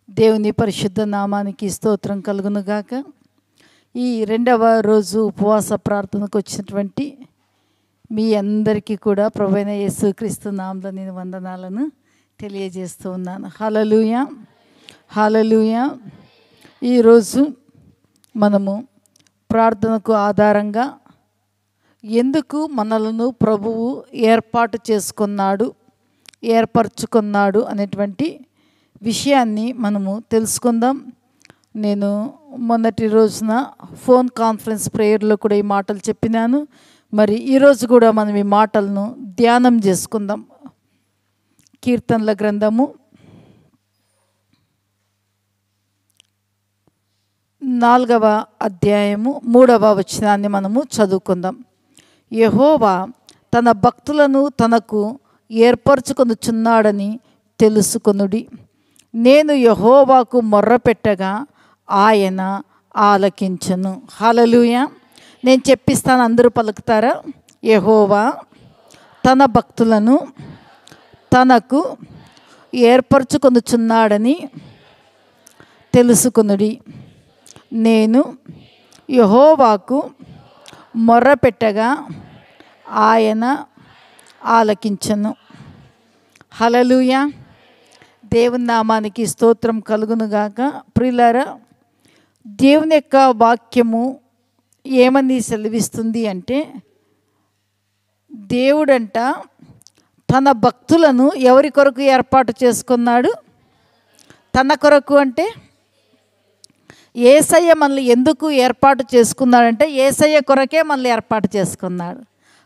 దేవుని పరిశుద్ధ నామానికి స్తోత్రం కలుగునుగాక. ఈ రెండవ రోజు ఉపవాస ప్రార్థనకు వచ్చినటువంటి మీ అందరికీ కూడా ప్రభువైన యేసుక్రీస్తు నామములో నేను వందనాలను తెలియజేస్తూ ఉన్నాను. హల్లెలూయా, హల్లెలూయా. ఈరోజు మనము ప్రార్థనకు ఆధారంగా ఎందుకు మనలను ప్రభువు ఏర్పరచుకున్నాడు అనేటువంటి విషయాన్ని మనము తెలుసుకుందాం. నేను మొన్నటి రోజున ఫోన్ కాన్ఫరెన్స్ ప్రేయర్లో కూడా ఈ మాటలు చెప్పినాను. మరి ఈరోజు కూడా మనం ఈ మాటలను ధ్యానం చేసుకుందాం. కీర్తనల గ్రంథము 4వ అధ్యాయము 3వ వచనాన్ని మనము చదువుకుందాం. యెహోవా తన భక్తులను తనకు ఏర్పరచుకొనుచున్నాడని తెలుసుకొనుడి. నేను యెహోవాకు మొర్రపెట్టగా ఆయన ఆలకించును. హల్లెలూయా. నేను చెప్పిస్తాను, అందరూ పలుకుతారా? యెహోవా తన భక్తులను తనకు ఏర్పరచుకొనుచున్నాడని తెలుసుకొనుడి. నేను యెహోవాకు మొర్రపెట్టగా ఆయన ఆలకించును. హల్లెలూయా. దేవుని నామానికి స్తోత్రం కలుగునుగాక. ప్రియులారా, దేవుని యొక్క వాక్యము ఏమని సెలవిస్తుంది అంటే, దేవుడంట తన భక్తులను ఎవరి కొరకు ఏర్పాటు చేసుకున్నాడు? తన కొరకు అంటే యేసయ్య మనల్ని ఎందుకు ఏర్పాటు చేసుకున్నాడంటే యేసయ్య కొరకే మనల్ని ఏర్పాటు చేసుకున్నాడు.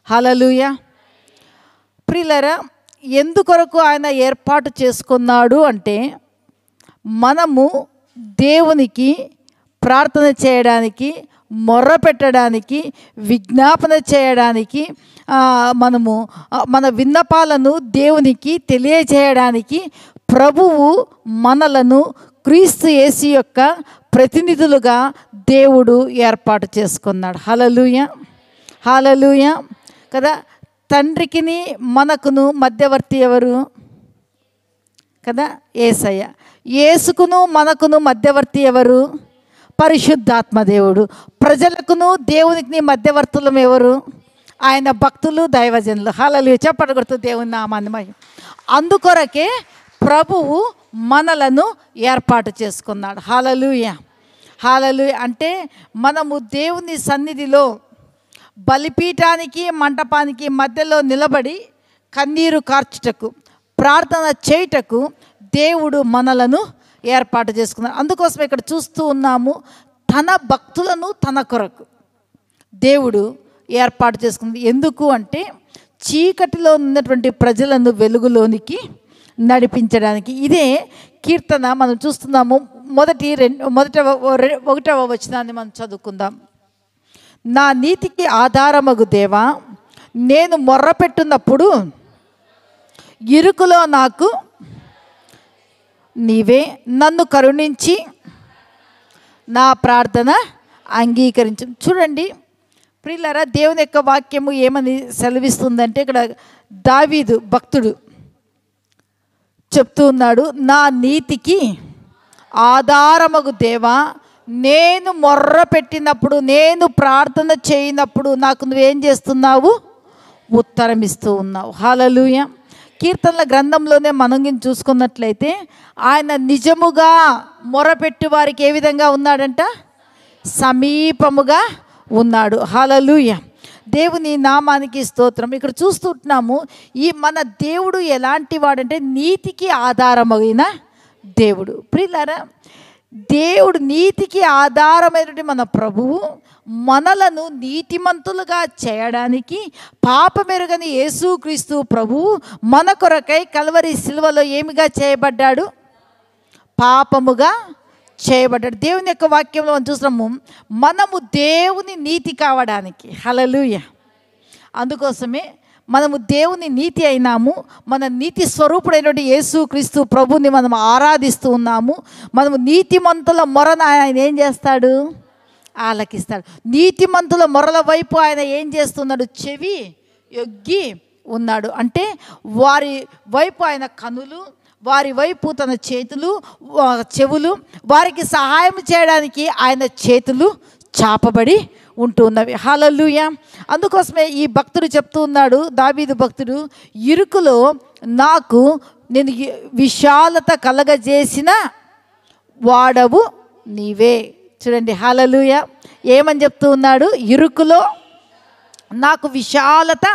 హల్లెలూయా. ప్రియులారా, ఎందుకొరకు ఆయన ఏర్పాటు చేసుకున్నాడు అంటే, మనము దేవునికి ప్రార్థన చేయడానికి, మొర్ర పెట్టడానికి, విజ్ఞాపన చేయడానికి, మనము మన విన్నపాలను దేవునికి తెలియజేయడానికి ప్రభువు మనలను క్రీస్తు యేసు యొక్క ప్రతినిధులుగా దేవుడు ఏర్పాటు చేసుకున్నాడు. హల్లెలూయా, హల్లెలూయా కదా. తండ్రికిని మనకును మధ్యవర్తి ఎవరు కదా? యేసయ్య. యేసుకును మనకును మధ్యవర్తి ఎవరు? పరిశుద్ధాత్మ దేవుడు. ప్రజలకును దేవునికి మధ్యవర్తులం ఎవరు? ఆయన భక్తులు, దైవజనులు. హల్లెలూయా. చెప్పండి కొడుతూ దేవుని నామాన్ని మహిమ. అందుకొరకే ప్రభువు మనలను ఏర్పాటు చేసుకున్నాడు. హల్లెలూయా, హల్లెలూయా. అంటే మనము దేవుని సన్నిధిలో బలిపీఠానికి మంటపానికి మధ్యలో నిలబడి కన్నీరు కార్చుటకు, ప్రార్థన చేయుటకు దేవుడు మనలను ఏర్పాటు చేసుకున్నాడు. అందుకోసం ఇక్కడ చూస్తూ ఉన్నాము, తన భక్తులను తన కొరకు దేవుడు ఏర్పాటు చేసుకుంది. ఎందుకు అంటే చీకటిలో ఉన్నటువంటి ప్రజలను వెలుగులోనికి నడిపించడానికి. ఇదే కీర్తన మనం చూస్తున్నాము. ఒకటవ వచనాన్ని మనం చదువుకుందాం. నా నీతికి ఆధారమగు దేవా, నేను మొర్రపెట్టున్నప్పుడు ఇరుకులో నాకు నీవే నన్ను కరుణించి నా ప్రార్థన అంగీకరించు. చూడండి ప్రియులారా, దేవుని యొక్క వాక్యము ఏమని సెలవిస్తుందంటే, ఇక్కడ దావీదు భక్తుడు చెప్తూ ఉన్నాడు, నా నీతికి ఆధారమగు దేవా, నేను మొర్ర పెట్టినప్పుడు, నేను ప్రార్థన చేయనప్పుడు నాకు నువ్వేం చేస్తున్నావు? ఉత్తరం ఇస్తూ ఉన్నావు. హల్లెలూయా. కీర్తనల గ్రంథంలోనే మనం చూసుకున్నట్లయితే ఆయన నిజముగా మొరపెట్టు వారికి ఏ విధంగా ఉన్నాడంట? సమీపముగా ఉన్నాడు. హల్లెలూయా. దేవుని నామానికి స్తోత్రం. ఇక్కడ చూస్తున్నాము, ఈ మన దేవుడు ఎలాంటి వాడంటే నీతికి ఆధారమైన దేవుడు. ప్రియులారా, దేవుడు నీతికి ఆధారమైనటువంటి మన ప్రభువు మనలను నీతిమంతులుగా చేయడానికి పాపమెరుగని యేసుక్రీస్తు ప్రభువు మన కొరకై కల్వరి సిలువలో ఏమిగా చేయబడ్డాడు? పాపముగా చేయబడ్డాడు. దేవుని యొక్క వాక్యంలో మనం చూస్తున్నాము, మనము దేవుని నీతి కావడానికి. హల్లెలూయా. అందుకోసమే మనము దేవుని నీతి అయినాము. మన నీతి స్వరూపుడైనటువంటి యేసుక్రీస్తు ప్రభుని మనం ఆరాధిస్తూ ఉన్నాము. మనము నీతిమంతుల మొరను ఆయన ఏం చేస్తాడు? ఆలకిస్తాడు. నీతిమంతుల మొరల వైపు ఆయన ఏం చేస్తున్నాడు? చెవి యొగ్గి ఉన్నాడు. అంటే వారి వైపు ఆయన కనులు, వారి వైపు తన చేతులు, చెవులు, వారికి సహాయం చేయడానికి ఆయన చేతులు చాపబడి ఉంటున్నవి. హల్లెలూయా. అందుకోసమే ఈ భక్తుడు చెప్తూ ఉన్నాడు, దావీదు భక్తుడు, ఇరుకులో నాకు నేను విశాలత కలగజేసిన వాడవు నీవే. చూడండి, హల్లెలూయా. ఏమని చెప్తూ ఉన్నాడు? ఇరుకులో నాకు విశాలత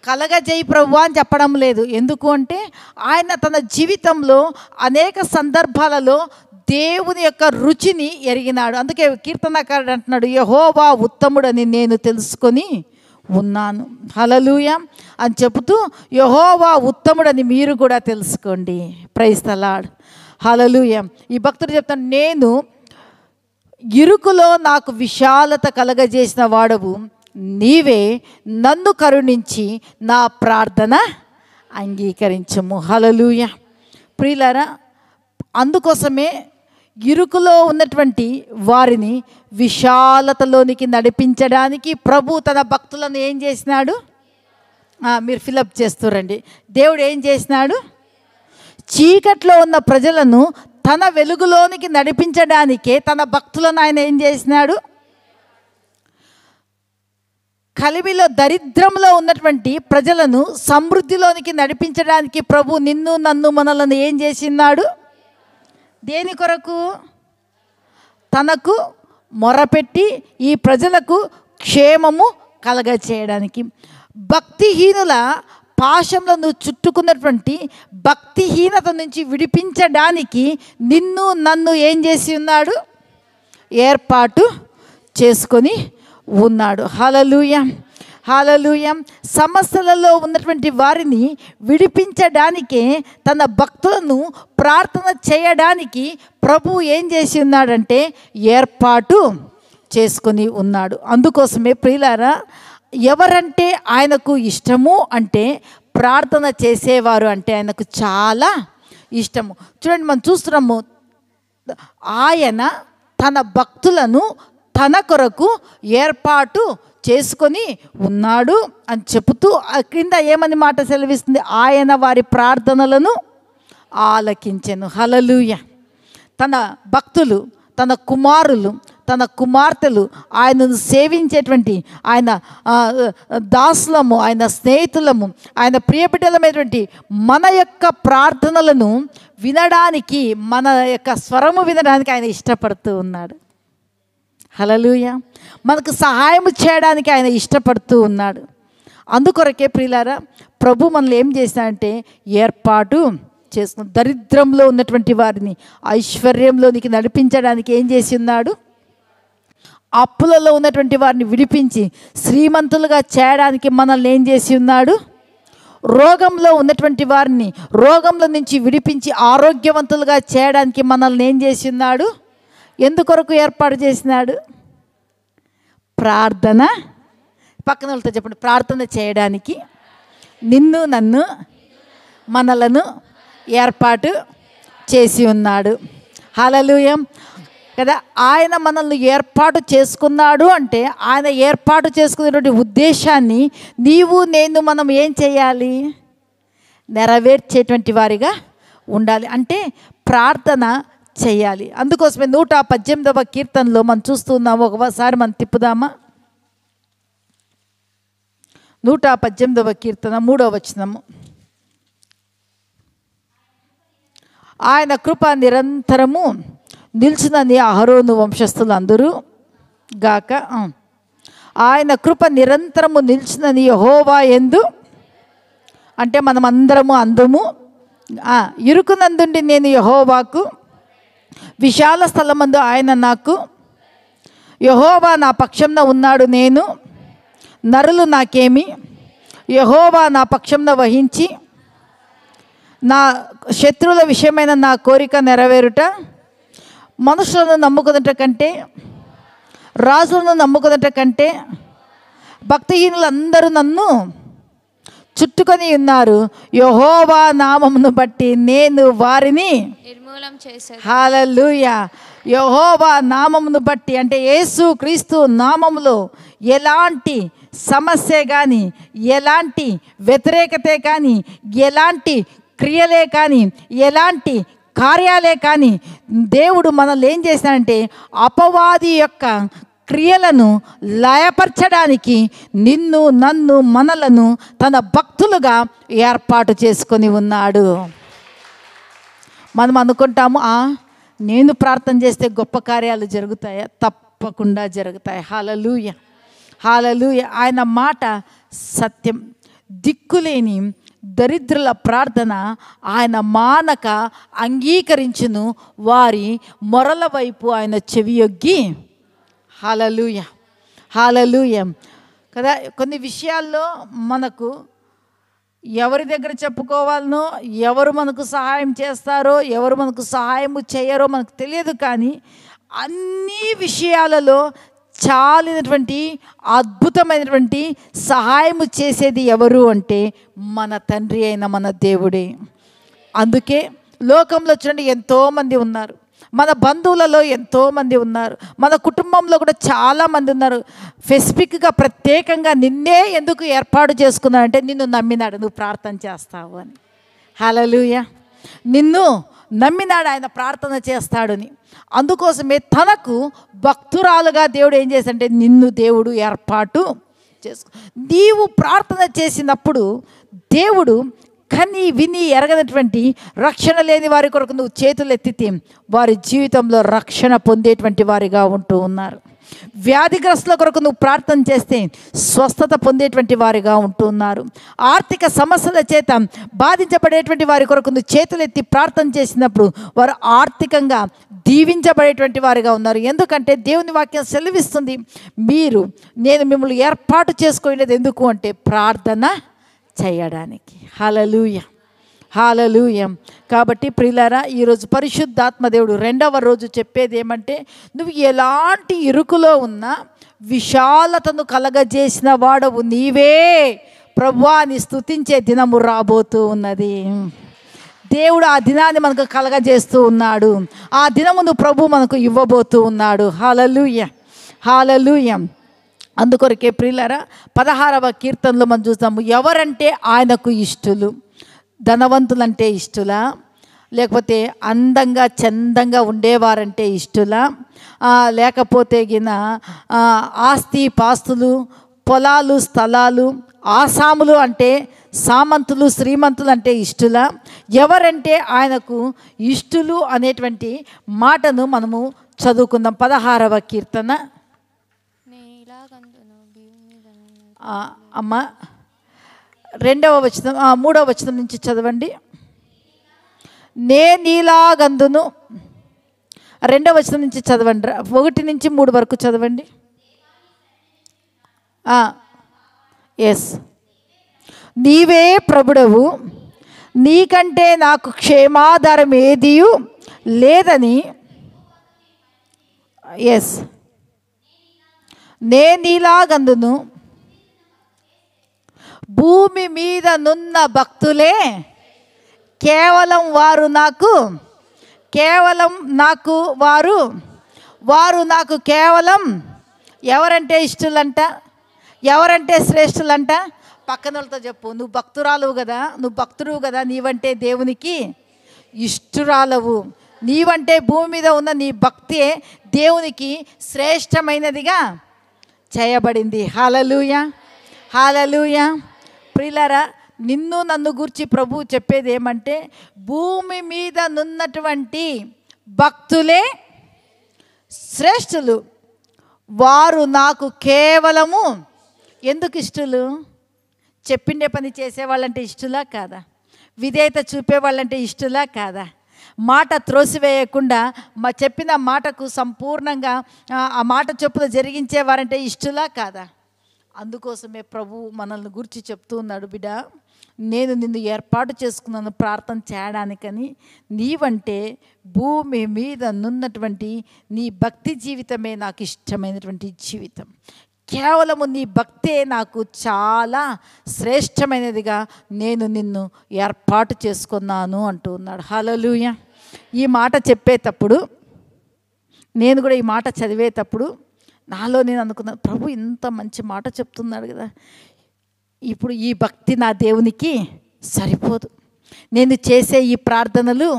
కలగజేయి ప్రభు అని చెప్పడం లేదు. ఎందుకు అంటే ఆయన తన జీవితంలో అనేక సందర్భాలలో దేవుని యొక్క రుచిని ఎరిగినాడు. అందుకే కీర్తనకారుడు అంటున్నాడు, యెహోవా ఉత్తముడని నేను తెలుసుకొని ఉన్నాను. హల్లెలూయా అని చెబుతూ యెహోవా ఉత్తముడని మీరు కూడా తెలుసుకోండి. Praise the lord. హల్లెలూయా. ఈ భక్తుడు చెప్తాను, నేను ఇరుకులో నాకు విశాలత కలగజేసిన వాడవు నీవే, నన్ను కరుణించి నా ప్రార్థన అంగీకరించము. హల్లెలూయా. ప్రియులారా, అందుకోసమే ఇరుకులో ఉన్నటువంటి వారిని విశాలతలోనికి నడిపించడానికి ప్రభు తన భక్తులను ఏం చేసినాడు? మీరు ఫిలప్ చేస్తురండి. దేవుడు ఏం చేసినాడు? చీకట్లో ఉన్న ప్రజలను తన వెలుగులోనికి నడిపించడానికే తన భక్తులను ఆయన ఏం చేసినాడు? కలిమిలో దరిద్రంలో ఉన్నటువంటి ప్రజలను సమృద్ధిలోనికి నడిపించడానికి ప్రభు నిన్ను నన్ను మనలను ఏం చేసినాడు? దేని కొరకు? తనకు మొరపెట్టి ఈ ప్రజలకు క్షేమము కలగచేయడానికి. భక్తిహీనుల పాశంలో నువ్వు చుట్టుకున్నటువంటి భక్తిహీనత నుంచి విడిపించడానికి నిన్ను నన్ను ఏం చేసి ఉన్నాడు? ఏర్పాటు చేసుకొని ఉన్నాడు. హల్లెలూయా. హల్లెలూయా. సమస్యలలో ఉన్నటువంటి వారిని విడిపించడానికే తన భక్తులను ప్రార్థన చేయడానికి ప్రభు ఏం చేసి ఉన్నాడంటే ఏర్పాటు చేసుకొని ఉన్నాడు. అందుకోసమే ప్రియులారా, ఎవరంటే ఆయనకు ఇష్టము అంటే ప్రార్థన చేసేవారు అంటే ఆయనకు చాలా ఇష్టము. చూడండి, మనం చూస్తున్నాము, ఆయన తన భక్తులను తన కొరకు ఏర్పాటు చేసుకొని ఉన్నాడు అని చెబుతూ క్రింద ఏమని మాట సెలవిస్తుంది? ఆయన వారి ప్రార్థనలను ఆలకించెను. హల్లెలూయా. తన భక్తులు, తన కుమారులు, తన కుమార్తెలు, ఆయనను సేవించేటువంటి ఆయన దాసులము, ఆయన స్నేహితులము, ఆయన ప్రియబిడ్డలమైనటువంటి మన యొక్క ప్రార్థనలను వినడానికి, మన యొక్క స్వరము వినడానికి ఆయన ఇష్టపడుతూ ఉన్నాడు. హల్లెలూయా. మనకు సహాయం చేయడానికి ఆయన ఇష్టపడుతూ ఉన్నాడు. అందుకొరకే ప్రియులారా, ప్రభు మనల్ని ఏం చేశాడంటే ఏర్పాటు చేసుకుని దరిద్రంలో ఉన్నటువంటి వారిని ఐశ్వర్యంలోనికి నడిపించడానికి ఏం చేసి ఉన్నాడు? అప్పులలో ఉన్నటువంటి వారిని విడిపించి శ్రీమంతులుగా చేయడానికి మనల్ని ఏం చేసి ఉన్నాడు? రోగంలో ఉన్నటువంటి వారిని రోగంలో నుంచి విడిపించి ఆరోగ్యవంతులుగా చేయడానికి మనల్ని ఏం చేసి ఉన్నాడు? ఎందుకొరకు ఏర్పాటు చేసినాడు? ప్రార్థన. పక్కన వాళ్ళతో చెప్పండి, ప్రార్థన చేయడానికి నిన్ను నన్ను మనలను ఏర్పాటు చేసి ఉన్నాడు. హల్లెలూయా కదా. ఆయన మనల్ని ఏర్పాటు చేసుకున్నాడు అంటే ఆయన ఏర్పాటు చేసుకునేటువంటి ఉద్దేశాన్ని నీవు నేను మనం ఏం చేయాలి? నెరవేర్చేటువంటి వారిగా ఉండాలి. అంటే ప్రార్థన చేయాలి. అందుకోసమే 118వ కీర్తనలో మనం చూస్తున్నాము. ఒకసారి మనం తిప్పుదామా? 118వ కీర్తన 3వ వచనము. ఆయన కృప నిరంతరము నిల్చునని అహరోను వంశస్థులు అందరూ గాక. ఆయన కృప నిరంతరము నిల్చునని యెహోవా యందు, అంటే మనం అందరము అందము ఇరుకునందుండి నేను యెహోవాకు, విశాల స్థలమందు ఆయన నాకు, యెహోవా నా పక్షంన ఉన్నాడు, నేను నరులు నాకేమి, యెహోవా నా పక్షంన వహించి నా శత్రువుల విషయమైన నా కోరిక నెరవేరుట. మనుషులను నమ్ముకున్నట కంటే, రాజులను నమ్ముకున్నట కంటే భక్తిహీనులందరూ నన్ను చుట్టుకొని ఉన్నారు. యెహోవా నామమును బట్టి నేను వారిని నిర్మూలం చేసేది. హల్లెలూయా. యెహోవా నామమును బట్టి అంటే యేసు క్రీస్తు నామములో ఎలాంటి సమస్య కానీ, ఎలాంటి వ్యతిరేకతే కానీ, ఎలాంటి క్రియలే కానీ, ఎలాంటి కార్యాలే కానీ దేవుడు మనల్ని ఏం చేశాడంటే అపవాది యొక్క క్రియలను లయపరచడానికి నిన్ను, నన్ను, మనలను తన భక్తులుగా ఏర్పాటు చేసుకొని ఉన్నాడు. మనం అనుకుంటాము, నేను ప్రార్థన చేస్తే గొప్ప కార్యాలు జరుగుతాయా? తప్పకుండా జరుగుతాయి. హల్లెలూయా, హల్లెలూయా. ఆయన మాట సత్యం. దిక్కులేని దరిద్రుల ప్రార్థన ఆయన మానక అంగీకరించును, వారి మొరల వైపు ఆయన చెవియొగ్గి. హల్లెలూయా, హల్లెలూయా కదా. కొన్ని విషయాల్లో మనకు ఎవరి దగ్గర చెప్పుకోవాలనో, ఎవరు మనకు సహాయం చేస్తారో, ఎవరు మనకు సహాయం చేయరో మనకు తెలియదు. కానీ అన్ని విషయాలలో చాలినటువంటి అద్భుతమైనటువంటి సహాయము చేసేది ఎవరు అంటే మన తండ్రి అయిన మన దేవుడే. అందుకే లోకంలో చూడండి ఎంతోమంది ఉన్నారు, మన బంధువులలో ఎంతోమంది ఉన్నారు, మన కుటుంబంలో కూడా చాలామంది ఉన్నారు. స్పెసిఫిక్గా ప్రత్యేకంగా నిన్నే ఎందుకు ఏర్పాటు చేసుకున్నాడంటే నిన్ను నమ్మినాడు, నువ్వు ప్రార్థన చేస్తావు అని. హల్లెలూయా. నిన్ను నమ్మినాడు, ఆయన ప్రార్థన చేస్తాడని. అందుకోసమే తనకు భక్తురాలుగా దేవుడు ఏం చేశాడంటే నిన్ను దేవుడు ఏర్పాటు చేసుకో. నీవు ప్రార్థన చేసినప్పుడు దేవుడు కని విని ఎరగనటువంటి రక్షణ లేని వారి కొరకు నువ్వు చేతులు ఎత్తితే వారి జీవితంలో రక్షణ పొందేటువంటి వారిగా ఉంటూ ఉన్నారు. వ్యాధిగ్రస్తుల కొరకు నువ్వు ప్రార్థన చేస్తే స్వస్థత పొందేటువంటి వారిగా ఉంటూ ఉన్నారు. ఆర్థిక సమస్యల చేత బాధించబడేటువంటి వారి కొరకు నువ్వు చేతులెత్తి ప్రార్థన చేసినప్పుడు వారు ఆర్థికంగా దీవించబడేటువంటి వారిగా ఉన్నారు. ఎందుకంటే దేవుని వాక్యం సెలవిస్తుంది, నేను మిమ్మల్ని ఏర్పాటు చేసుకోలేదు ఎందుకు అంటే ప్రార్థన చేయడానికి. హల్లెలూయా, హల్లెలూయా. కాబట్టి ప్రియులారా, ఈరోజు పరిశుద్ధాత్మ దేవుడు రెండవ రోజు చెప్పేది ఏమంటే, నువ్వు ఎలాంటి ఇరుకులో ఉన్నా విశాలతను కలగజేసిన వాడవు నీవే ప్రభువా అని స్తుతించే దినము రాబోతూ ఉన్నది. దేవుడు ఆ దినాన్ని మనకు కలగజేస్తూ ఉన్నాడు. ఆ దినమును ప్రభు మనకు ఇవ్వబోతూ ఉన్నాడు. హల్లెలూయా, హల్లెలూయా. అందుకొరకే ప్రియులారా 16వ కీర్తనలో మనం చూస్తాము, ఎవరంటే ఆయనకు ఇష్టలు? ధనవంతులంటే ఇష్టలా, లేకపోతే అందంగా చందంగా ఉండేవారంటే ఇష్టలా, లేకపోతే ఆస్తి పాస్తులు, పొలాలు, స్థలాలు, ఆసాములు అంటే సామంతులు, శ్రీమంతులు అంటే ఇష్టలా? ఎవరంటే ఆయనకు ఇష్టలు అనేటువంటి మాటను మనము చదువుకుందాం. 16వ కీర్తన అమ్మ 2వ వచనం 3వ వచనం నుంచి చదవండి. నేనీలాగందును 2వ వచనం నుంచి చదవండి, 1 నుంచి 3 వరకు చదవండి. ఎస్. నీవే ప్రభుడవు, నీకంటే నాకు క్షేమాధారం ఏదియు లేదని. ఎస్. నేనీలాగందును భూమి మీద నున్న భక్తులే కేవలం వారు నాకు కేవలం ఎవరంటే ఇష్టలంట, ఎవరంటే శ్రేష్ఠులంట? పక్కన వాళ్ళతో చెప్పు, నువ్వు భక్తురాలువు కదా, నువ్వు భక్తుడు కదా, నీవంటే దేవునికి ఇష్టురాలవు. నీవంటే భూమి మీద ఉన్న నీ భక్తే దేవునికి శ్రేష్టమైనదిగా చేయబడింది. హల్లెలూయా, హల్లెలూయా. ప్రియులారా, నిన్ను నన్ను గూర్చి ప్రభు చెప్పేది ఏమంటే, భూమి మీద నున్నటువంటి భక్తులే శ్రేష్ఠులు, వారు నాకు కేవలము ఎందుకు ఇష్టలు? చెప్పిండే పని చేసేవాళ్ళంటే ఇష్టలా కాదా? విధేయత చూపేవాళ్ళంటే ఇష్టలా కాదా? మాట త్రోసివేయకుండా చెప్పిన మాటకు సంపూర్ణంగా ఆ మాట చొప్పున జరిగించేవారంటే ఇష్టలా కాదా? అందుకోసమే ప్రభు మనల్ని గురించి చెప్తూ ఉన్నాడు, బిడ్డ నేను నిన్ను ఏర్పాటు చేసుకున్నాను ప్రార్థన చేయడానికని. నీవంటే భూమి మీద నున్నటువంటి నీ భక్తి జీవితమే నాకు ఇష్టమైనటువంటి జీవితం. కేవలము నీ భక్తే నాకు చాలా శ్రేష్టమైనదిగా నేను నిన్ను ఏర్పాటు చేసుకున్నాను అంటూ ఉన్నాడు. హల్లెలూయా. ఈ మాట చెప్పేటప్పుడు, నేను కూడా ఈ మాట చదివేటప్పుడు నాలో నేను అనుకున్నాను, ప్రభు ఇంత మంచి మాట చెప్తున్నాడు కదా, ఇప్పుడు ఈ భక్తి నా దేవునికి సరిపోదు, నేను చేసే ఈ ప్రార్థనలు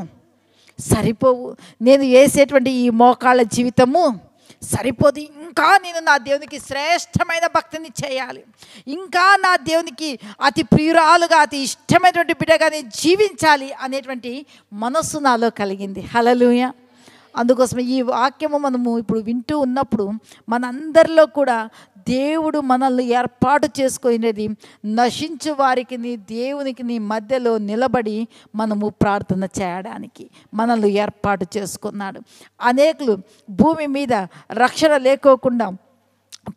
సరిపోవు, నేను వేసేటువంటి ఈ మోకాళ్ళ జీవితము సరిపోదు, ఇంకా నేను నా దేవునికి శ్రేష్టమైన భక్తిని చేయాలి, ఇంకా నా దేవునికి అతి ప్రియురాలుగా అతి ఇష్టమైనటువంటి బిడ్డగా నేను జీవించాలి అనేటువంటి మనస్సు నాలో కలిగింది. హల్లెలూయా. అందుకోసమే ఈ వాక్యము మనము ఇప్పుడు వింటూ ఉన్నప్పుడు మనందరిలో కూడా దేవుడు మనల్ని ఏర్పాటు చేసుకునేది నశించు వారికి దేవునికి మధ్యలో నిలబడి మనము ప్రార్థన చేయడానికి మనల్ని ఏర్పాటు చేసుకున్నాడు. అనేకులు భూమి మీద రక్షణ లేకోకుండా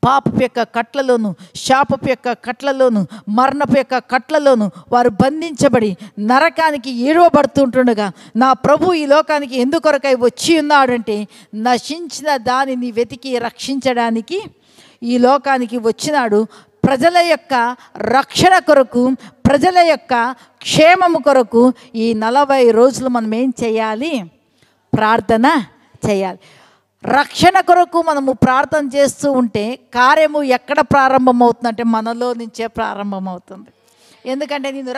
పాపపు యొక్క కట్లలోను, శాపపు యొక్క కట్లలోను, మరణపు యొక్క కట్లలోను వారు బంధించబడి నరకానికి ఏడవబడుతుంటుండగా నా ప్రభు ఈ లోకానికి ఎందుకొరకై వచ్చి ఉన్నాడంటే నశించిన దానిని వెతికి రక్షించడానికి ఈ లోకానికి వచ్చినాడు. ప్రజల యొక్క రక్షణ కొరకు, ప్రజల యొక్క క్షేమము కొరకు ఈ 40 రోజులు మనం ఏం చేయాలి? ప్రార్థన చేయాలి. రక్షణ కొరకు మనము ప్రార్థన చేస్తూ ఉంటే కార్యము ఎక్కడ ప్రారంభమవుతుందంటే మనలో నుంచే ప్రారంభమవుతుంది. ఎందుకంటే నేను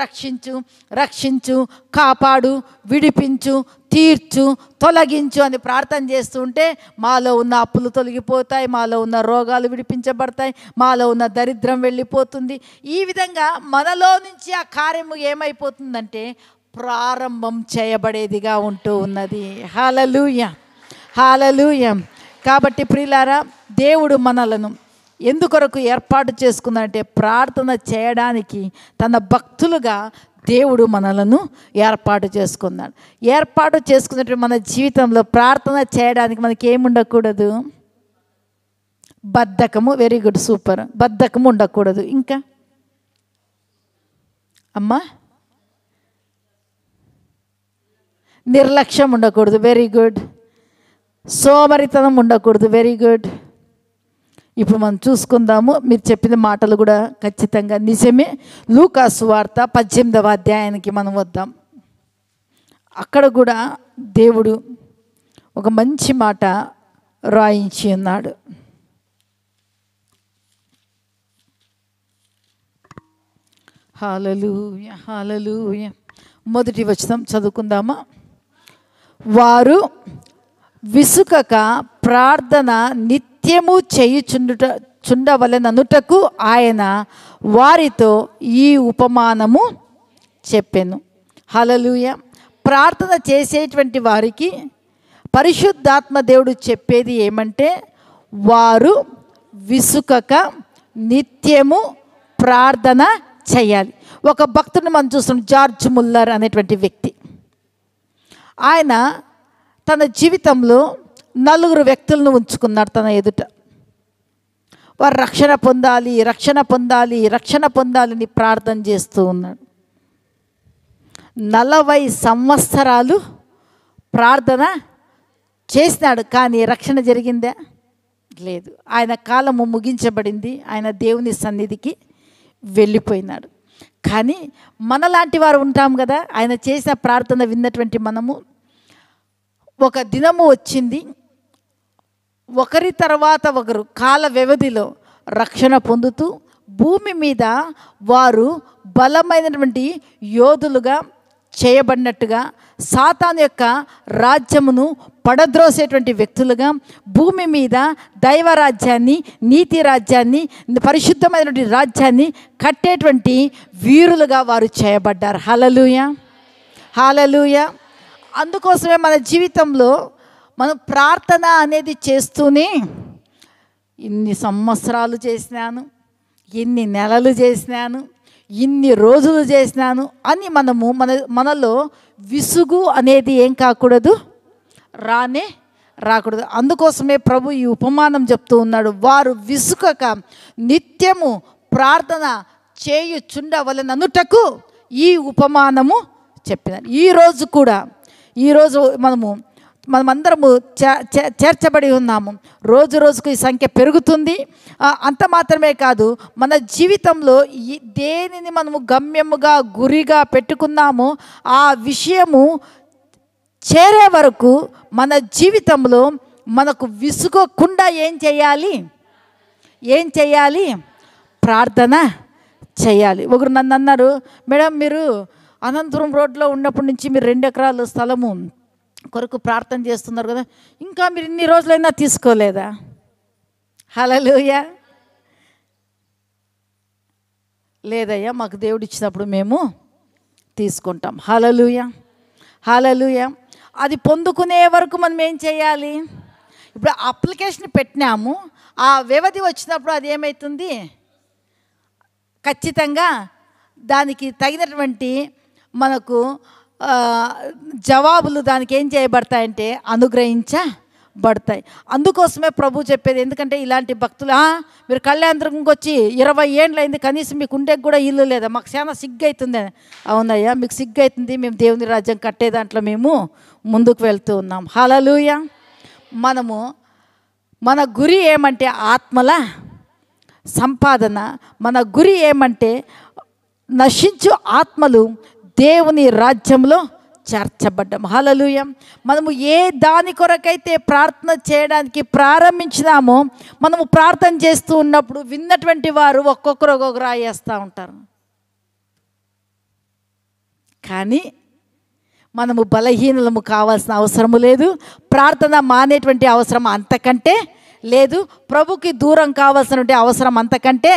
రక్షించు, కాపాడు, విడిపించు, తీర్చు, తొలగించు అని ప్రార్థన చేస్తూ ఉంటే మాలో ఉన్న అప్పులు తొలగిపోతాయి, మాలో ఉన్న రోగాలు విడిపించబడతాయి, మాలో ఉన్న దరిద్రం వెళ్ళిపోతుంది. ఈ విధంగా మనలో నుంచి ఆ కార్యము ఏమైపోతుందంటే ప్రారంభం చేయబడేదిగా ఉంటూ ఉన్నది. హల్లెలూయా, హల్లెలూయా. కాబట్టి ప్రియులారా, దేవుడు మనలను ఎందుకొరకు ఏర్పాటు చేసుకున్నాడంటే ప్రార్థన చేయడానికి, తన భక్తులుగా దేవుడు మనలను ఏర్పాటు చేసుకున్నాడు. ఏర్పాటు చేసుకున్నట్టు మన జీవితంలో ప్రార్థన చేయడానికి మనకి ఏముండకూడదు? బద్ధకము. Very good, super. బద్ధకము ఉండకూడదు. ఇంకా అమ్మా నిర్లక్ష్యం ఉండకూడదు. Very good. సోమరితనం ఉండకూడదు. Very good. ఇప్పుడు మనం చూసుకుందాము. మీరు చెప్పిన మాటలు కూడా ఖచ్చితంగా నిజమే. లూకాసు వార్త 18వ అధ్యాయానికి మనం వద్దాం. అక్కడ కూడా దేవుడు ఒక మంచి మాట రాయించి ఉన్నాడు. హల్లెలూయా, హల్లెలూయా. మొదటి వచనం చదువుకుందామా? వారు విసుకక ప్రార్థన నిత్యము చేయుచుండవలెననుటకు ఆయన వారితో ఈ ఉపమానము చెప్పెను. హల్లెలూయా. ప్రార్థన చేసేటువంటి వారికి పరిశుద్ధాత్మ దేవుడు చెప్పేది ఏమంటే వారు విసుకక నిత్యము ప్రార్థన చేయాలి. ఒక భక్తుడిని మనం చూస్తున్నాం, జార్జ్ ముల్లర్ అనేటువంటి వ్యక్తి. ఆయన తన జీవితంలో 4 వ్యక్తులను ఉంచుకున్నాడు తన ఎదుట. వారు రక్షణ పొందాలని ప్రార్థన చేస్తూ ఉన్నాడు. 40 సంవత్సరాలు ప్రార్థన చేసినాడు, కానీ రక్షణ జరిగిందా? లేదు. ఆయన కాలము ముగించబడింది. ఆయన దేవుని సన్నిధికి వెళ్ళిపోయినాడు. కానీ మనలాంటి వారు ఉంటాం కదా, ఆయన చేసిన ప్రార్థన విన్నటువంటి మనము, ఒక దినము వచ్చింది, ఒకరి తర్వాత ఒకరు కాల వ్యవధిలో రక్షణ పొందుతూ భూమి మీద వారు బలమైనటువంటి యోధులుగా చేయబడినట్టుగా, సాతాను యొక్క రాజ్యమును పడద్రోసేటువంటి వ్యక్తులుగా భూమి మీద దైవ రాజ్యాన్ని, నీతి రాజ్యాన్ని, పరిశుద్ధమైనటువంటి రాజ్యాన్ని కట్టేటువంటి వీరులుగా వారు చేయబడ్డారు. హల్లెలూయా, హల్లెలూయా. అందుకోసమే మన జీవితంలో మనం ప్రార్థన అనేది చేస్తూనే ఇన్ని సంవత్సరాలు చేసినాను, ఇన్ని నెలలు చేసినాను, ఇన్ని రోజులు చేసినాను అని మనలో విసుగు అనేది ఏం కాకూడదు, రాకూడదు. అందుకోసమే ప్రభు ఈ ఉపమానం చెప్తూ ఉన్నాడు. వారు విసుకక నిత్యము ప్రార్థన చేయుచుండవలెననుటకు ఈ ఉపమానము చెప్పినారు. ఈరోజు మనము మనమందరము చేర్చబడి ఉన్నాము. రోజు రోజుకు ఈ సంఖ్య పెరుగుతుంది. అంత మాత్రమే కాదు, మన జీవితంలో దేనిని మనము గమ్యముగా గురిగా పెట్టుకున్నామో ఆ విషయము చేరే వరకు మన జీవితంలో మనకు విసుగకుండా ఏం చేయాలి? ప్రార్థన చేయాలి. ఒకరు నన్ను అన్నారు, మేడం మీరు అనంతపురం రోడ్లో ఉన్నప్పటి నుంచి మీరు 2 ఎకరాల స్థలము కొరకు ప్రార్థన చేస్తున్నారు కదా, ఇంకా మీరు ఇన్ని రోజులైనా తీసుకోలేదా? హల్లెలూయా. లేదయ్యా, మాకు దేవుడు ఇచ్చినప్పుడు మేము తీసుకుంటాం. హల్లెలూయా. అది పొందుకునే వరకు మనం ఏం చేయాలి? ఇప్పుడు అప్లికేషన్ పెట్టినాము, ఆ వ్యవధి వచ్చినప్పుడు అది ఏమవుతుంది? ఖచ్చితంగా దానికి తగినటువంటి మనకు జవాబులు దానికి ఏం చేయబడతాయంటే అనుగ్రహించబడతాయి. అందుకోసమే ప్రభు చెప్పేది, ఎందుకంటే ఇలాంటి భక్తులు మీరు కళ్యాణదుర్గంకి వచ్చి 20 ఏళ్ళు అయింది, కనీసం మీకు ఉండేకి కూడా ఇల్లు లేదా, మాకు చాలా సిగ్గు అవుతుంది. అవునయ్యా, మీకు సిగ్గు అవుతుంది, మేము దేవుని రాజ్యం కట్టే దాంట్లో మేము ముందుకు వెళ్తూ ఉన్నాం. హల్లెలూయా. మన గురి ఏమంటే ఆత్మల సంపాదన. మన గురి ఏమంటే నశించు ఆత్మలు దేవుని రాజ్యంలో చేర్చబడ్డం. హల్లెలూయా. మనము ఏ దాని కొరకైతే ప్రార్థన చేయడానికి ప్రారంభించినామో, మనము ప్రార్థన చేస్తూ ఉన్నప్పుడు విన్నటువంటి వారు ఒక్కొక్కరు రాయేస్తూ ఉంటారు. కానీ మనము బలహీనలము కావాల్సిన అవసరము లేదు, ప్రార్థన మానేటువంటి అవసరం అంతకంటే లేదు, ప్రభుకి దూరం కావాల్సినటువంటి అవసరం అంతకంటే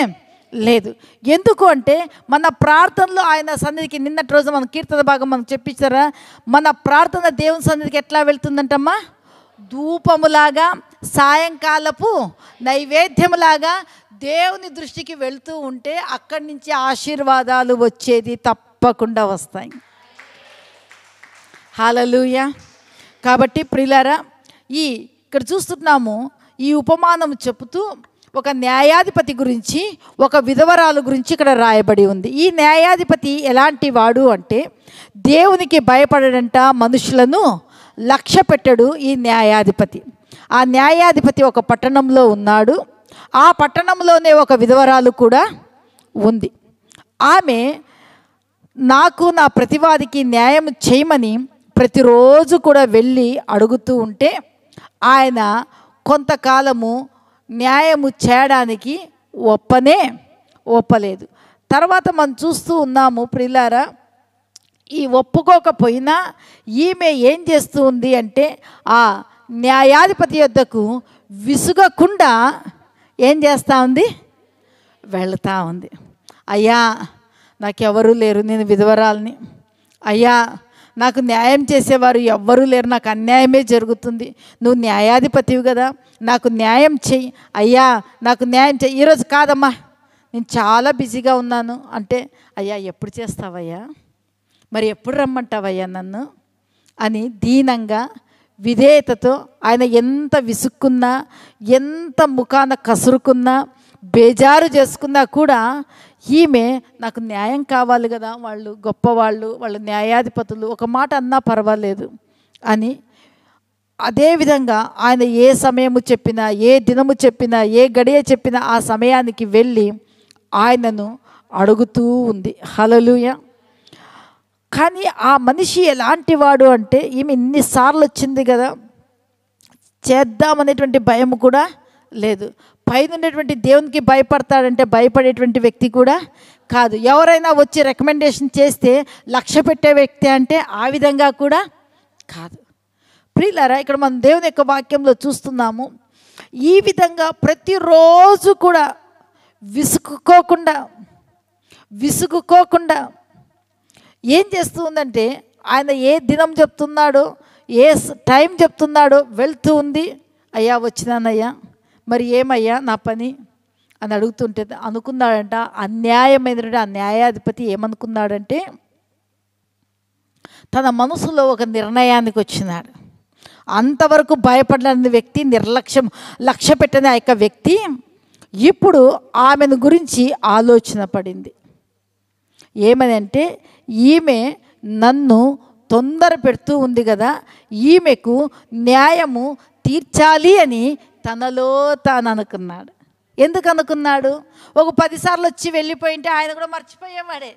లేదు. ఎందుకు అంటే మన ప్రార్థనలో ఆయన సన్నిధికి, నిన్నటి రోజు మన కీర్తన భాగం మనం చెప్పించారా, మన ప్రార్థన దేవుని సన్నిధికి ఎట్లా వెళ్తుందంటమ్మా? ధూపములాగా, సాయంకాలపు నైవేద్యములాగా దేవుని దృష్టికి వెళ్తూ ఉంటే అక్కడి నుంచి ఆశీర్వాదాలు వచ్చేది తప్పకుండా వస్తాయి. హల్లెలూయా. కాబట్టి ప్రియులారా, ఇక్కడ చూస్తున్నాము, ఈ ఉపమానం చెబుతూ ఒక న్యాయాధిపతి గురించి, ఒక విధవరాలు గురించి ఇక్కడ రాయబడి ఉంది. ఈ న్యాయాధిపతి ఎలాంటి వాడు అంటే దేవునికి భయపడడంట, మనుషులను లక్ష్య పెట్టడు ఈ న్యాయాధిపతి. ఆ న్యాయాధిపతి ఒక పట్టణంలో ఉన్నాడు. ఆ పట్టణంలోనే ఒక విధవరాలు కూడా ఉంది. ఆమె నాకు నా ప్రతివాదికి న్యాయం చేయమని ప్రతిరోజు కూడా వెళ్ళి అడుగుతూ ఉంటే ఆయన కొంతకాలము న్యాయము చేయడానికి ఒప్పలేదు. తర్వాత మనం చూస్తూ ఉన్నాము ప్రియులారా, ఈ ఒప్పుకోకపోయినా ఈమె ఏం చేస్తూ ఉంది అంటే ఆ న్యాయాధిపతి యొద్దకు విసుగకుండా ఏం చేస్తూ ఉంది? వెళ్తూ ఉంది. అయ్యా, నాకెవరూ లేరు, నేను విధవరాల్ని. అయ్యా, నాకు న్యాయం చేసేవారు ఎవ్వరూ లేరు, నాకు అన్యాయమే జరుగుతుంది, నువ్వు న్యాయాధిపతివి కదా, నాకు న్యాయం చెయ్యి అయ్యా, నాకు న్యాయం చెయ్యి. ఈరోజు కాదమ్మా, నేను చాలా బిజీగా ఉన్నాను అంటే, అయ్యా ఎప్పుడు చేస్తావయ్యా, మరి ఎప్పుడు రమ్మంటావయ్యా నన్ను అని దీనంగా విధేయతతో, ఆయన ఎంత విసుక్కున్నా, ఎంత ముఖాన కసురుకున్నా, బేజారు చేసుకున్నా కూడా ఈమె నాకు న్యాయం కావాలి కదా, వాళ్ళు గొప్పవాళ్ళు, వాళ్ళు న్యాయాధిపతులు, ఒక మాట అన్నా పర్వాలేదు అని, అదేవిధంగా ఆయన ఏ సమయము చెప్పినా, ఏ దినము చెప్పినా, ఏ గడియ చెప్పినా ఆ సమయానికి వెళ్ళి ఆయనను అడుగుతూ ఉంది. హల్లెలూయా. కానీ ఆ మనిషి ఎలాంటి వాడు అంటే, ఈమె ఇన్నిసార్లు వచ్చింది కదా, చేద్దామనేటువంటి భయం కూడా లేదు. పైన ఉన్నటువంటి దేవునికి భయపడతాడంటే భయపడేటువంటి వ్యక్తి కూడా కాదు. ఎవరైనా వచ్చి రికమెండేషన్ చేస్తే లక్ష్య పెట్టే వ్యక్తి అంటే ఆ విధంగా కూడా కాదు. ప్రియులారా, ఇక్కడ మనం దేవుని యొక్క వాక్యంలో చూస్తున్నాము, ఈ విధంగా ప్రతిరోజు కూడా విసుగుకోకుండా ఏం చేస్తూ ఉందంటే, ఆయన ఏ దినం చెప్తున్నాడో, ఏ టైం చెప్తున్నాడో వెళ్తూ ఉంది. అయ్యా వచ్చినానయ్యా, మరి ఏమయ్యా నా పని అని అడుగుతుంటే అనుకున్నాడంట. అన్యాయమైనటువంటి ఆ న్యాయాధిపతి ఏమనుకున్నాడంటే, తన మనసులో ఒక నిర్ణయానికి వచ్చినాడు. అంతవరకు భయపడలేని వ్యక్తి, లక్ష్య పెట్టని ఆ యొక్క వ్యక్తి ఇప్పుడు ఆమెను గురించి ఆలోచన పడింది. ఏమని అంటే, ఈమె నన్ను తొందర పెడుతూ ఉంది కదా, ఈమెకు న్యాయము తీర్చాలి అని తనలో తాను అనుకున్నాడు. ఎందుకు అనుకున్నాడు? ఒక 10 సార్లు వచ్చి వెళ్ళిపోయింటే ఆయన కూడా మర్చిపోయేవాడే.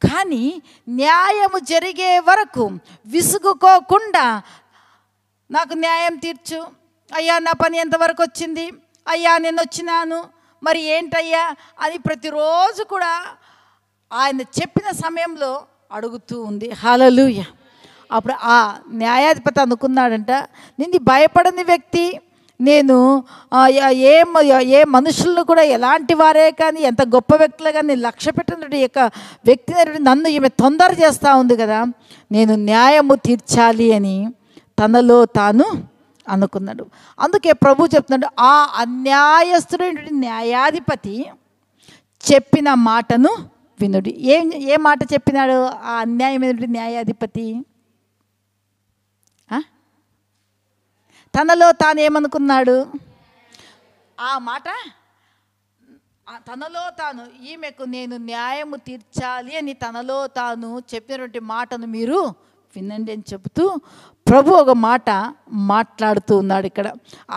కానీ న్యాయము జరిగే వరకు విసుగుకోకుండా, నాకు న్యాయం తీర్చు అయ్యా, నా పని ఎంతవరకు వచ్చింది అయ్యా, నేను వచ్చినాను, మరి ఏంటయ్యా అని ప్రతిరోజు కూడా ఆయన చెప్పిన సమయంలో అడుగుతూ ఉంది. హల్లెలూయా. అప్పుడు ఆ న్యాయాధిపతి అనుకున్నాడంట, నేను భయపడని వ్యక్తి, నేను ఏ మనుషులను కూడా ఎలాంటి వారే కానీ ఎంత గొప్ప వ్యక్తులు కానీ నేను లక్ష్య పెట్టినటువంటి యొక్క వ్యక్తి నన్ను ఈమె తొందర చేస్తూ ఉంది కదా, నేను న్యాయము తీర్చాలి అని తనలో తాను అనుకున్నాడు. అందుకే ప్రభు చెప్తున్నాడు, ఆ అన్యాయస్తుడైనటువంటి న్యాయాధిపతి చెప్పిన మాటను వినుడి. ఏ మాట చెప్పినాడు ఆ అన్యాయమైనటువంటి న్యాయాధిపతి? తనలో తాను ఏమనుకున్నాడు? ఆ మాట తనలో తాను, ఈమెకు నేను న్యాయము తీర్చాలి అని తనలో తాను చెప్పినటువంటి మాటను మీరు వినండి అని చెబుతూ ప్రభు ఒక మాట మాట్లాడుతూ ఉన్నాడు. ఇక్కడ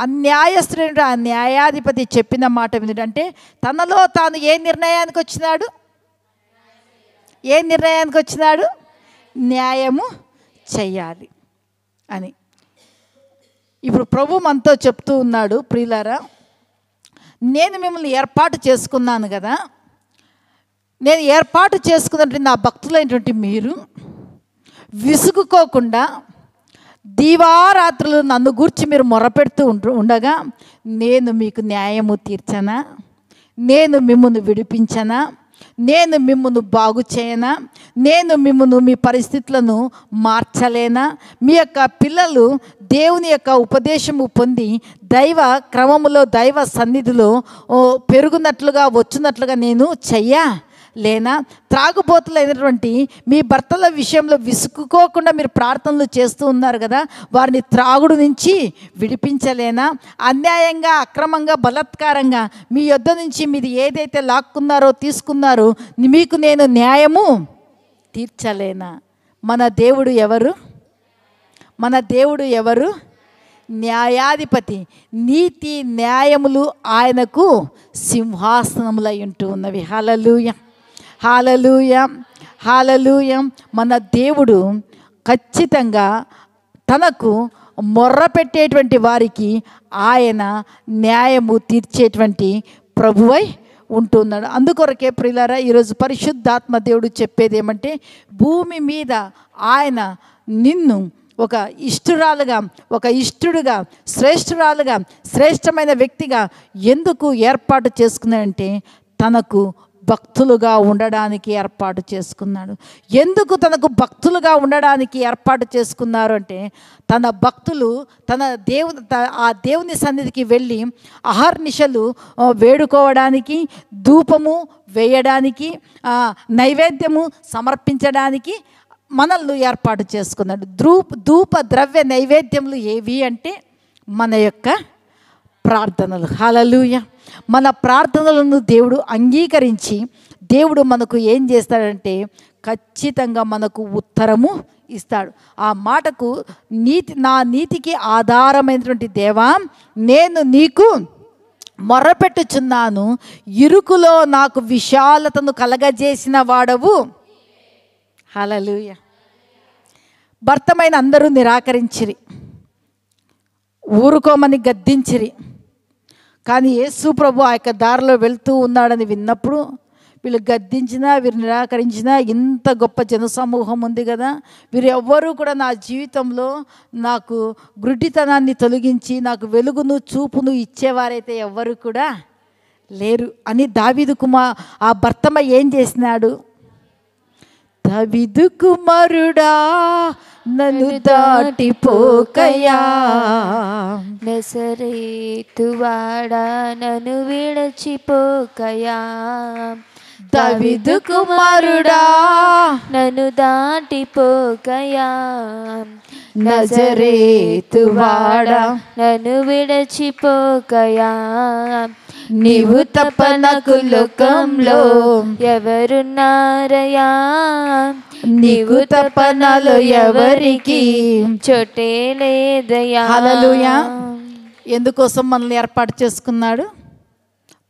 అన్యాయస్తుడైన ఆ న్యాయాధిపతి చెప్పిన మాట వినండి. తనలో తాను ఏ నిర్ణయానికి వచ్చినాడు? న్యాయము చెయ్యాలి అని. ఇప్పుడు ప్రభు మనతో చెప్తూ ఉన్నాడు, ప్రియులారా, నేను మిమ్మల్ని ఏర్పాటు చేసుకున్నాను కదా, నేను ఏర్పాటు చేసుకున్నటువంటి నా భక్తులైనటువంటి మీరు విసుగుకోకుండా దీవారాత్రులు నన్ను గూర్చి మీరు మొరపెడుతూ ఉండగా నేను మీకు న్యాయము తీర్చనా? నేను మిమ్మల్ని విడిపించనా? నేను మిమ్మల్ని బాగు చేయనా? నేను మిమ్మల్ని మీ పరిస్థితులను మార్చలేనా? మీ యొక్క పిల్లలు దేవుని యొక్క ఉపదేశము పొంది దైవ క్రమములో దైవ సన్నిధిలో పెరుగునట్లుగా వచ్చినట్లుగా నేను లేనా? త్రాగుబోతులైనటువంటి మీ భర్తల విషయంలో విసుక్కోకుండా మీరు ప్రార్థనలు చేస్తూ ఉన్నారు కదా, వారిని త్రాగుడు నుంచి విడిపించలేనా? అన్యాయంగా, అక్రమంగా, బలాత్కారంగా మీ యొద్ద నుంచి మీరు ఏదైతే లాక్కున్నారో తీసుకున్నారో మీకు నేను న్యాయము తీర్చలేనా? మన దేవుడు ఎవరు? న్యాయాధిపతి. నీతి న్యాయములు ఆయనకు సింహాసనములై ఉంటూ ఉన్నవి. హల్లెలూయా, హల్లెలూయా, హల్లెలూయా. మన దేవుడు ఖచ్చితంగా తనకు మొర్ర పెట్టేటువంటి వారికి ఆయన న్యాయము తీర్చేటువంటి ప్రభువై ఉంటున్నాడు. అందుకొరకే ప్రియులారా, ఈరోజు పరిశుద్ధాత్మ దేవుడు చెప్పేది ఏమంటే, భూమి మీద ఆయన నిన్ను ఒక ఇష్టురాలుగా, ఒక ఇష్టుడుగా, శ్రేష్ఠురాలుగా, శ్రేష్టమైన వ్యక్తిగా ఎందుకు ఏర్పాటు చేసుకున్నాడంటే తనకు భక్తులుగా ఉండడానికి ఏర్పాటు చేసుకున్నాడు. ఎందుకు తనకు భక్తులుగా ఉండడానికి ఏర్పాటు చేసుకున్నారు అంటే, తన భక్తులు ఆ దేవుని సన్నిధికి వెళ్ళి అహర్నిశలు వేడుకోవడానికి, ధూపము వేయడానికి, నైవేద్యము సమర్పించడానికి మనల్ని ఏర్పాటు చేసుకున్నాడు. ధూప ద్రవ్య నైవేద్యములు ఏవి అంటే మన యొక్క ప్రార్థనలు. హల్లెలూయా. మన ప్రార్థనలను దేవుడు అంగీకరించి దేవుడు మనకు ఏం చేస్తాడంటే ఖచ్చితంగా మనకు ఉత్తరము ఇస్తాడు. ఆ మాటకు నా నీతికి ఆధారమైనటువంటి దేవా, నేను నీకు మొర్రపెట్టుచున్నాను, ఇరుకులో నాకు విశాలతను కలగజేసిన వాడవు. హల్లెలూయా. భర్తమైన అందరూ నిరాకరించిరి, ఊరుకోమని గద్దించిరి. కానీ యేసు ప్రభు ఆ యొక్క దారిలో వెళ్తూ ఉన్నాడని విన్నప్పుడు వీళ్ళు గద్దించినా, వీరు నిరాకరించినా, ఇంత గొప్ప జనసమూహం ఉంది కదా, వీరు ఎవ్వరూ కూడా నా జీవితంలో నాకు గుడ్డితనాన్ని తొలగించి నాకు వెలుగును చూపును ఇచ్చేవారైతే ఎవ్వరు కూడా లేరు అని దావీదు ఆ భర్తమ్మ ఏం చేసినాడు? దావీదు కుమారుడా నన్ను దాటిపోకయా, నజరేతువాడా నన్ను విడిచిపోకయా, దావీదు కుమారుడా నన్ను దాటిపోకయా, నజరేతువాడా నన్ను విడిచిపోకయా, నీవు తప్ప నాకు లోకంలో ఎవరున్నారయ్యా, నీవు తప్ప నాలో ఎవరికి చోటే లేదయ్యా. హల్లెలూయా. ఎందుకోసం మనల్ని ఏర్పాటు చేసుకున్నాడు?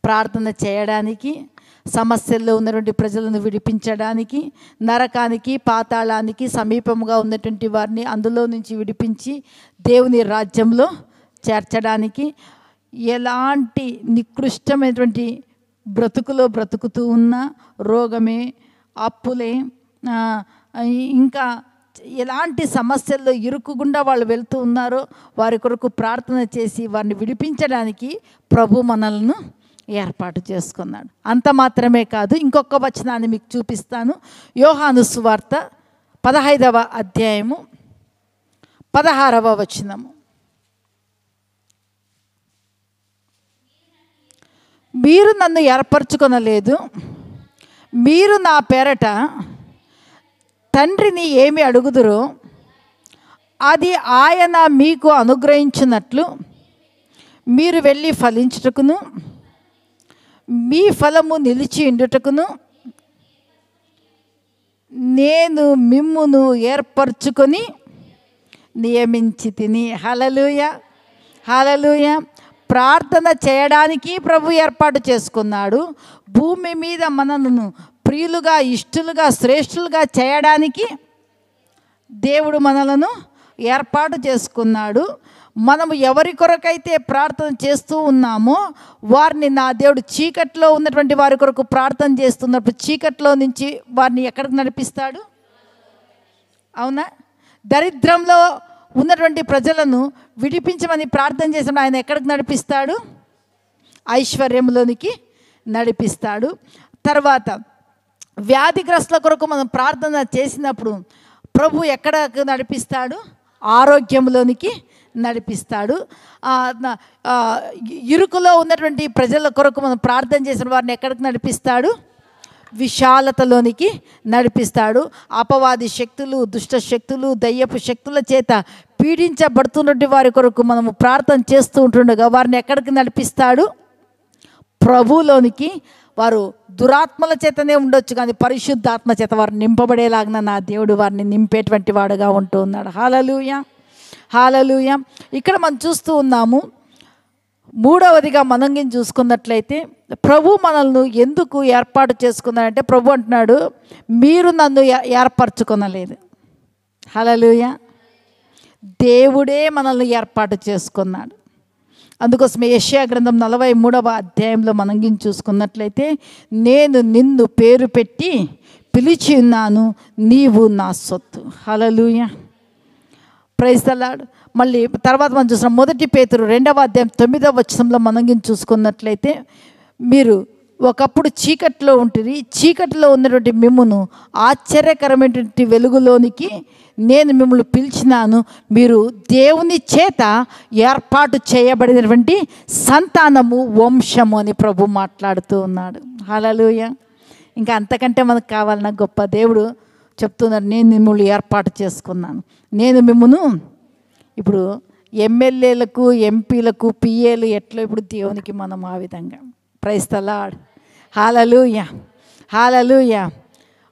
ప్రార్థన చేయడానికి, సమస్యల్లో ఉన్నటువంటి ప్రజలను విడిపించడానికి, నరకానికి పాతాళానికి సమీపంగా ఉన్నటువంటి వారిని అందులో నుంచి విడిపించి దేవుని రాజ్యంలో చేర్చడానికి. ఎలాంటి నికృష్టమైనటువంటి బ్రతుకులో బ్రతుకుతూ ఉన్న రోగమే, అప్పులే, ఇంకా ఎలాంటి సమస్యల్లో ఇరుక్కుకుండా వాళ్ళు వెళ్తూ ఉన్నారో వారి కొరకు ప్రార్థన చేసి వారిని విడిపించడానికి ప్రభు మనల్ని ఏర్పాటు చేసుకున్నాడు. అంత మాత్రమే కాదు, ఇంకొక వచనాన్ని మీకు చూపిస్తాను. యోహాను సువార్త 15వ అధ్యాయము 16వ వచనము. మీరు నన్ను ఏర్పరచుకొనలేదు, మీరు నా పేరట తండ్రిని ఏమి అడుగుదురో అది ఆయన మీకు అనుగ్రహించినట్లు మీరు వెళ్ళి ఫలించుటకును మీ ఫలము నిలిచి ఉండుటకును నేను మిమ్మును ఏర్పరచుకొని నియమించి తిని. హల్లెలూయా, హల్లెలూయా. ప్రార్థన చేయడానికి ప్రభు ఏర్పాటు చేసుకున్నాడు. భూమి మీద మనలను ప్రియులుగా, ఇష్టలుగా, శ్రేష్ఠులుగా చేయడానికి దేవుడు మనలను ఏర్పాటు చేసుకున్నాడు. మనము ఎవరి కొరకైతే ప్రార్థన చేస్తూ ఉన్నామో వారిని నా దేవుడు చీకట్లో ఉన్నటువంటి వారి కొరకు ప్రార్థన చేస్తున్నప్పుడు చీకట్లో నుంచి వారిని ఎక్కడికి నడిపిస్తాడు? అవునా? దరిద్రంలో ఉన్నటువంటి ప్రజలను విడిపించమని ప్రార్థన చేసినప్పుడు ఆయన ఎక్కడికి నడిపిస్తాడు? ఐశ్వర్యంలోనికి నడిపిస్తాడు. తర్వాత వ్యాధిగ్రస్తుల కొరకు మనం ప్రార్థన చేసినప్పుడు ప్రభు ఎక్కడికి నడిపిస్తాడు? ఆరోగ్యంలోనికి నడిపిస్తాడు. ఇరుకులో ఉన్నటువంటి ప్రజల కొరకు మనం ప్రార్థన చేసిన వారిని ఎక్కడికి నడిపిస్తాడు? విశాలతలోనికి నడిపిస్తాడు. అపవాది శక్తులు, దుష్ట శక్తులు, దయ్యపు శక్తుల చేత పీడించబడుతున్నటువంటి వారి కొరకు మనము ప్రార్థన చేస్తూ ఉంటుండగా వారిని ఎక్కడికి నడిపిస్తాడు? ప్రభువులోనికి. వారు దురాత్మల చేతనే ఉండొచ్చు కానీ పరిశుద్ధాత్మ చేత వారు నింపబడేలాగా నా దేవుడు వారిని నింపేటువంటి వాడుగా ఉంటూ ఉన్నాడు. హల్లెలూయా, హల్లెలూయా. ఇక్కడ మనం చూస్తూ ఉన్నాము. మూడవదిగా మనం చూసుకున్నట్లయితే ప్రభు మనల్ని ఎందుకు ఏర్పాటు చేసుకున్నాడంటే ప్రభు అంటున్నాడు మీరు నన్ను ఏర్పరచుకొనలేదు. హల్లెలూయా. దేవుడే మనల్ని ఏర్పాటు చేసుకున్నాడు. అందుకోసమే యెషయా గ్రంథం 43వ అధ్యాయంలో మనం చూసుకున్నట్లయితే నేను నిన్ను పేరు పెట్టి పిలిచి ఉన్నాను, నీవు నా సొత్తు. హల్లెలూయా, ప్రైజ్ ది లార్డ్. మళ్ళీ తర్వాత మనం చూసిన 1 పేతురు 2వ అధ్యాయం 9వ వచనంలో మనం చూసుకున్నట్లయితే మీరు ఒకప్పుడు చీకట్లో ఉంటుంది, చీకటిలో ఉన్నటువంటి మిమ్మును ఆశ్చర్యకరమైనటువంటి వెలుగులోనికి నేను మిమ్మల్ని పిలిచినాను, మీరు దేవుని చేత ఏర్పాటు చేయబడినటువంటి సంతానము, వంశము అని ప్రభు మాట్లాడుతూ ఉన్నాడు. హల్లెలూయా. ఇంకా అంతకంటే మనకు కావాలన్న గొప్ప దేవుడు చెప్తున్నారు, నేను మిమ్మల్ని ఏర్పాటు చేసుకున్నాను. నేను మిమ్మల్ని ఇప్పుడు ఎమ్మెల్యేలకు, ఎంపీలకు, పిఏలు ఎట్లా ఇప్పుడు దేవునికి మనం ఆ విధంగా. Praise the lord. Hallelujah, hallelujah.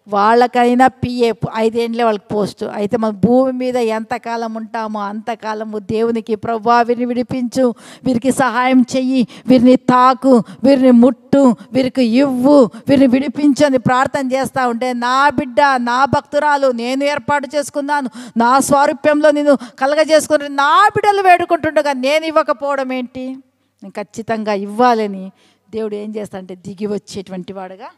వాళ్ళకైనా పిఏ 5 ఏళ్ళే వాళ్ళకి పోస్టు. అయితే మన భూమి మీద ఎంతకాలం ఉంటామో అంతకాలము దేవునికి ప్రభువా వీరిని విడిపించు, వీరికి సహాయం చెయ్యి, వీరిని తాకు, వీరిని ముట్టు, వీరికి ఇవ్వు, వీరిని విడిపించు అని ప్రార్థన చేస్తూ ఉంటే నా బిడ్డ, నా భక్తురాలు నేను ఏర్పాటు చేసుకున్నాను, నా స్వారూప్యంలో నేను కలగజేసుకుని నా బిడ్డలు వేడుకుంటుండగా నేను ఇవ్వకపోవడం ఏంటి? నేను ఖచ్చితంగా ఇవ్వాలని దేవుడు ఏం చేస్తాడంటే దిగి వచ్చేటువంటి వాడుగా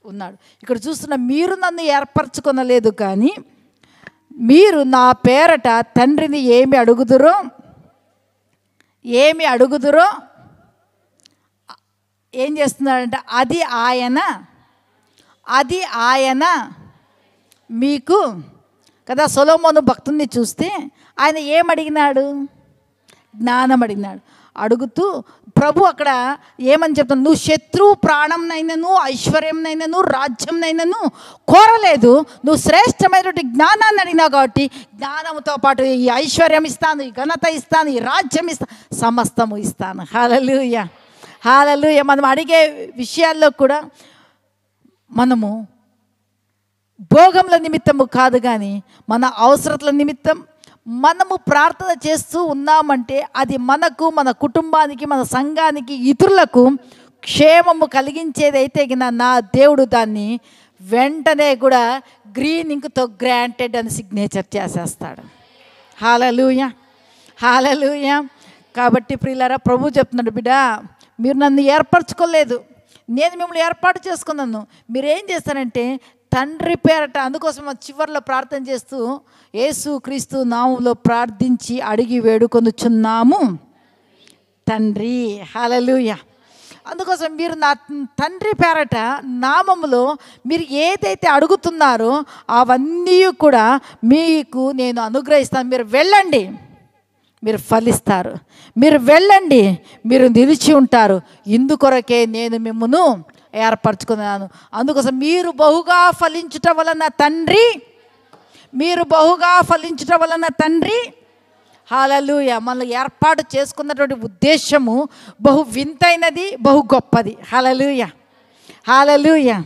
ఉన్నాడు. ఇక్కడ చూస్తున్న మీరు నన్ను ఏర్పరచుకొనలేదు కానీ మీరు నా పేరట తండ్రిని ఏమి అడుగుదురో ఏం చేస్తున్నాడంటే అది ఆయన మీకు కదా. సొలొమోను భక్తుని చూస్తే ఆయన ఏమడిగినాడు? జ్ఞానం అడిగినాడు. అడుగుతూ ప్రభు అక్కడ ఏమని చెప్తాను, నువ్వు శత్రువు ప్రాణంనైనను, ఐశ్వర్యంనైనను, రాజ్యంనైనను కోరలేదు, నువ్వు శ్రేష్టమైనటువంటి జ్ఞానాన్ని అడిగినావు కాబట్టి జ్ఞానంతో పాటు ఈ ఐశ్వర్యం ఇస్తాను, ఈ ఘనత ఇస్తాను, ఈ రాజ్యం ఇస్తాను, సమస్తము ఇస్తాను. హల్లెలూయా, హల్లెలూయా. మనం అడిగే విషయాల్లో కూడా మనము భోగముల నిమిత్తము కాదు, కానీ మన అవసరతల నిమిత్తం మనము ప్రార్థన చేస్తూ ఉన్నామంటే అది మనకు, మన కుటుంబానికి, మన సంఘానికి, ఇతరులకు క్షేమము కలిగించేదైతే నా దేవుడు దాన్ని వెంటనే కూడా గ్రీన్ ఇంక్తో గ్రాంటెడ్ అని సిగ్నేచర్ చేసేస్తాడు. హల్లెలూయా, హల్లెలూయా. కాబట్టి ప్రియులారా, ప్రభు చెప్తున్నాడు, బిడ్డ మీరు నన్ను ఏర్పరచుకోలేదు, నేను మిమ్మల్ని ఏర్పాటు చేసుకున్నాను. మీరేం చేస్తారంటే తండ్రి పేరట, అందుకోసం చివరిలో ప్రార్థన చేస్తూ యేసు క్రీస్తు నామములో ప్రార్థించి అడిగి వేడుకొనుచున్నాము తండ్రి. హల్లెలూయా. అందుకోసం మీరు నా తండ్రి పేరట నామములో మీరు ఏదైతే అడుగుతున్నారో అవన్నీ కూడా మీకు నేను అనుగ్రహిస్తాను. మీరు వెళ్ళండి, మీరు ఫలిస్తారు. మీరు వెళ్ళండి, మీరు నిలిచి ఉంటారు. ఇందుకొరకే నేను మిమ్మును ఏర్పరచుకున్నాను. అందుకోసం మీరు బహుగా ఫలించుట వలన తండ్రి, మీరు బహుగా ఫలించుట వలన తండ్రి. హల్లెలూయా. మనల్ని ఏర్పాటు చేసుకున్నటువంటి ఉద్దేశము బహు వింతైనది, బహు గొప్పది. హల్లెలూయా, హల్లెలూయా.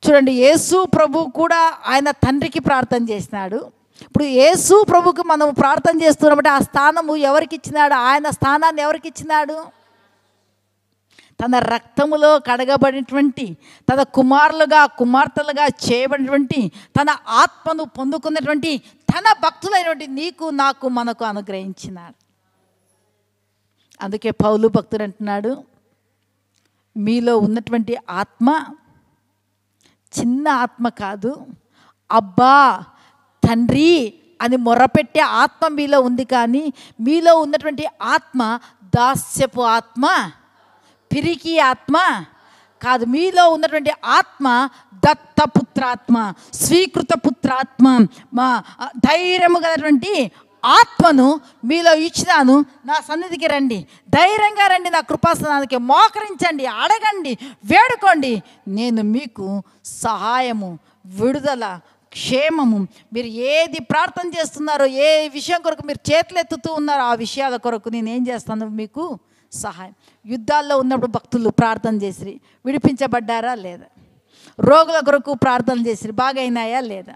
చూడండి, యేసు ప్రభు కూడా ఆయన తండ్రికి ప్రార్థన చేసినాడు. ఇప్పుడు యేసు ప్రభుకి మనం ప్రార్థన చేస్తున్నామంటే ఆ స్థానము ఎవరికి ఇచ్చినాడు? ఆయన స్థానాన్ని ఎవరికి ఇచ్చినాడు? తన రక్తములో కడగబడినటువంటి, తన కుమారులుగా కుమార్తెలుగా చేయబడినటువంటి, తన ఆత్మను పొందుకున్నటువంటి తన భక్తులైనటువంటి నీకు, నాకు, మనకు అనుగ్రహించినాడు. అందుకే పౌలు భక్తుడు అంటున్నాడు, మీలో ఉన్నటువంటి ఆత్మ చిన్న ఆత్మ కాదు, అబ్బా తండ్రి అని మొరపెట్టే ఆత్మ మీలో ఉంది. కానీ మీలో ఉన్నటువంటి ఆత్మ దాస్యపు ఆత్మ, పిరికి ఆత్మ కాదు. మీలో ఉన్నటువంటి ఆత్మ దత్తపుత్రాత్మ, స్వీకృత పుత్రాత్మ, మా ధైర్యము కలిగినటువంటి ఆత్మను మీలో ఇచ్చినాను. నా సన్నిధికి రండి, ధైర్యంగా రండి, నా కృపాసనానికి మోకరించండి, అడగండి, వేడుకోండి. నేను మీకు సహాయము, విడుదల, క్షేమము, మీరు ఏది ప్రార్థన చేస్తున్నారో, ఏ విషయం కొరకు మీరు చేతులు ఎత్తుతూ ఉన్నారో ఆ విషయాల కొరకు నేనేం చేస్తాను? మీకు సహాయం. యుద్ధాల్లో ఉన్నప్పుడు భక్తులు ప్రార్థన చేసిరి, విడిపించబడ్డారా లేదా? రోగుల కొరకు ప్రార్థన చేసిరి, బాగైనాయా లేదా?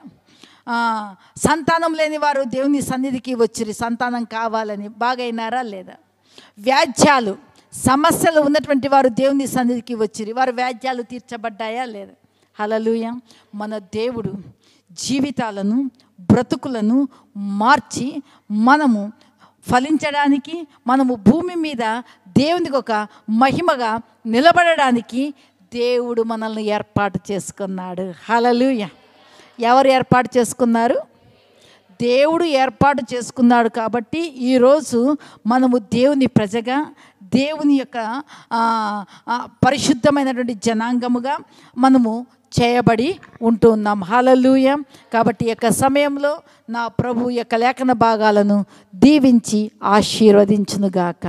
సంతానం లేని వారు దేవుని సన్నిధికి వచ్చిరి, సంతానం కావాలని, బాగైనారా లేదా? వ్యాజ్యాలు, సమస్యలు ఉన్నటువంటి వారు దేవుని సన్నిధికి వచ్చిరి, వారు వ్యాజ్యాలు తీర్చబడ్డాయా లేదా? హల్లెలూయా. మన దేవుడు జీవితాలను, బ్రతుకులను మార్చి మనము ఫలించడానికి, మనము భూమి మీద దేవునికి ఒక మహిమగా నిలబడడానికి దేవుడు మనల్ని ఏర్పాటు చేసుకున్నాడు. హల్లెలూయా. ఎవరు ఏర్పాటు చేసుకున్నారు? దేవుడు ఏర్పాటు చేసుకున్నాడు. కాబట్టి ఈరోజు మనము దేవుని ప్రజగా, దేవుని యొక్క పరిశుద్ధమైనటువంటి జనాంగముగా మనము చేయబడి ఉంటూ ఉన్నాం. హల్లెలూయా. కాబట్టి ఈ యొక్క సమయంలో నా ప్రభు యొక్క లేఖన భాగాలను దీవించి ఆశీర్వదించునుగాక.